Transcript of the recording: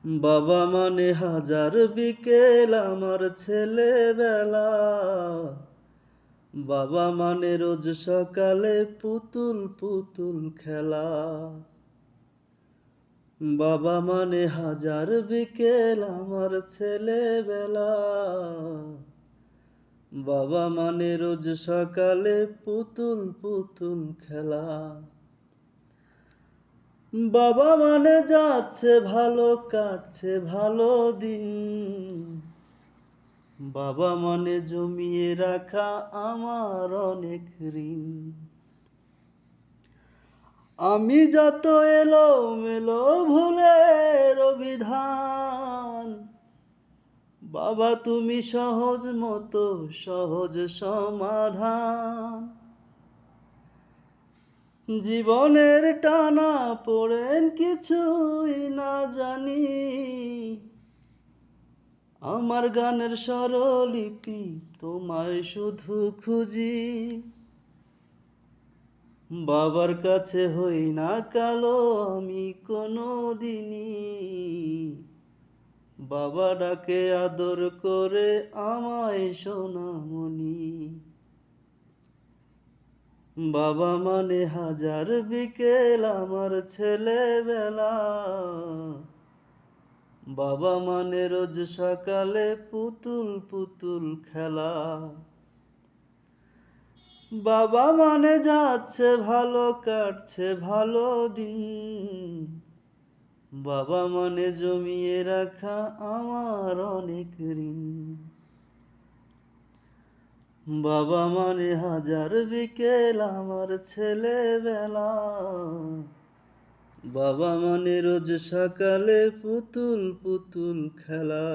বাবা মানে হাজার বিকেল আমার ছেলেবেলা। বাবা মানে রোজ সকালে পুতুল পুতুল খেলা। বাবা মানে হাজার বিকেল আমার ছেলেবেলা। বাবা মানে রোজ সকালে পুতুল পুতুল খেলা। বাবা মানে যাচ্ছে ভালো, কাটছে ভালো দিন। বাবা মানে জমিয়ে রাখা আমার অনেক ঋণ। আমি যত এলোমেলো ভুলের অভিধান, বাবা তুমি সহজ মতো সহজ সমাধান। জীবনের টানা পড়েন কিছুই না জানি, আমার গানের স্বরলিপি তোমায় শুধু খুঁজি। বাবার কাছে হই না কালো আমি কোনো দিনই, বাবা ডাকে আদর করে আমায় সোনামণি। বাবা মানে হাজার বিকেল আমার ছেলেবেলা। বাবা মানে রোজ সকালে পুতুল পুতুল খেলা। বাবা মানে যাচ্ছে ভালো, কাটছে ভালো দিন। বাবা মানে জমিয়ে রাখা আমার অনেক ঋণ। বাবা মানে হাজার বিকেল আমার ছেলেবেলা। বাবা মানে রোজ সকালে পুতুল পুতুল খেলা।